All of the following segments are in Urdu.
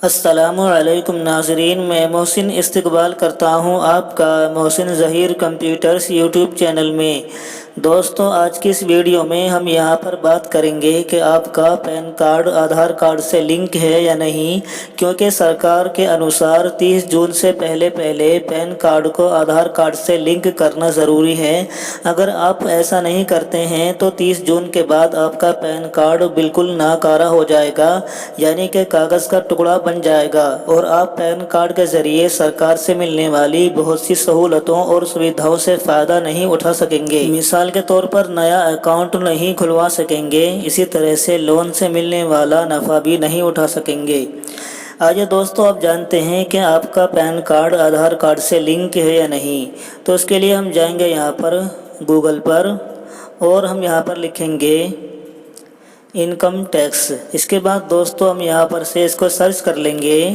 السلام علیکم ناظرین، میں محسن استقبال کرتا ہوں آپ کا محسن ظہیر کمپیوٹرز یوٹیوب چینل میں۔ دوستو، آج کی اس ویڈیو میں ہم یہاں پر بات کریں گے کہ آپ کا پین کارڈ آدھار کارڈ سے لنک ہے یا نہیں، کیونکہ سرکار کے انوسار 30 جون سے پہلے پین کارڈ کو آدھار کارڈ سے لنک کرنا ضروری ہے۔ اگر آپ ایسا نہیں کرتے ہیں تو 30 جون کے بعد آپ کا پین کارڈ بالکل ناکارہ ہو جائے گا، یعنی کہ کاغذ کا ٹکڑا بن جائے گا، اور آپ پین کارڈ کے ذریعے سرکار سے ملنے والی بہت سی سہولتوں اور سویدھاؤں سے فائدہ نہیں اٹھا سکیں گے۔ مثال کے طور پر نیا اکاؤنٹ نہیں کھلوا سکیں گے، اسی طرح سے لون سے ملنے والا نفع بھی نہیں اٹھا سکیں گے۔ آئیے دوستو، آپ جانتے ہیں کہ آپ کا پین کارڈ آدھار کارڈ سے لنک ہے یا نہیں۔ تو اس کے لیے ہم جائیں گے یہاں پر گوگل پر، اور ہم یہاں پر لکھیں گے انکم ٹیکس۔ اس کے بعد دوستو ہم یہاں پر سے اس کو سرچ کر لیں گے۔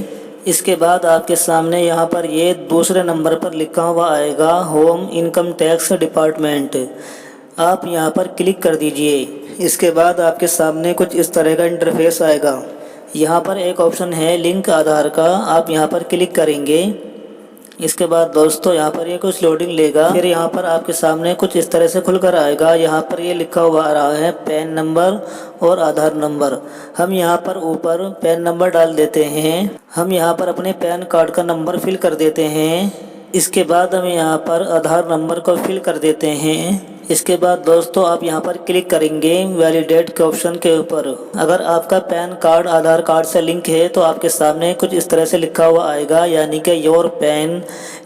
اس کے بعد آپ کے سامنے یہاں پر یہ دوسرے نمبر پر لکھا ہوا آئے گا ہوم انکم ٹیکس ڈپارٹمنٹ۔ آپ یہاں پر کلک کر دیجئے۔ اس کے بعد آپ کے سامنے کچھ اس طرح کا انٹرفیس آئے گا۔ یہاں پر ایک آپشن ہے لنک آدھار کا، آپ یہاں پر کلک کریں گے۔ اس کے بعد دوستو یہاں پر یہ کچھ لوڈنگ لے گا، پھر یہاں پر آپ کے سامنے کچھ اس طرح سے کھل کر آئے گا۔ یہاں پر یہ لکھا ہوا آ رہا ہے پین نمبر اور آدھار نمبر۔ ہم یہاں پر اوپر پین نمبر ڈال دیتے ہیں۔ ہم یہاں پر اپنے پین کارڈ کا نمبر فل کر دیتے ہیں۔ اس کے بعد ہم یہاں پر آدھار نمبر کو فل کر دیتے ہیں۔ اس کے بعد دوستو آپ یہاں پر کلک کریں گے ویلیڈیٹ کے آپشن کے اوپر۔ اگر آپ کا پین کارڈ آدھار کارڈ سے لنک ہے تو آپ کے سامنے کچھ اس طرح سے لکھا ہوا آئے گا، یعنی کہ your PAN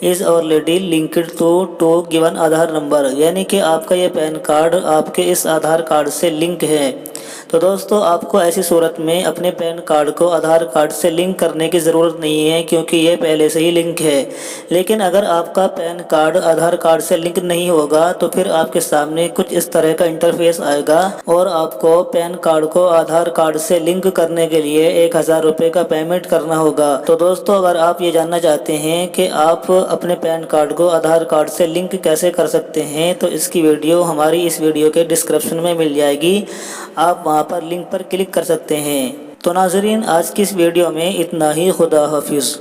is already linked to given Aadhaar number, یعنی کہ آپ کا یہ پین کارڈ آپ کے اس آدھار کارڈ سے لنک ہے۔ تو دوستو آپ کو ایسی صورت میں اپنے پین کارڈ کو آدھار کارڈ سے لنک کرنے کی ضرورت نہیں ہے، کیونکہ یہ پہلے سے ہی لنک ہے۔ لیکن اگر آپ کا پین کارڈ آدھار کارڈ سے لنک نہیں ہوگا تو پھر آپ کے سامنے کچھ اس طرح کا انٹرفیس آئے گا، اور آپ کو پین کارڈ کو آدھار کارڈ سے لنک کرنے کے لیے 1000 روپے کا پیمنٹ کرنا ہوگا۔ تو دوستو اگر آپ یہ جاننا چاہتے ہیں کہ آپ اپنے پین کارڈ کو آدھار کارڈ سے لنک کیسے کر سکتے ہیں تو اس کی ویڈیو ہماری اس ویڈیو کے ڈسکرپشن میں مل جائے گی، آپ وہاں پر لنک پر کلک کر سکتے ہیں۔ تو ناظرین، آج کی اس ویڈیو میں اتنا ہی۔ خدا حافظ۔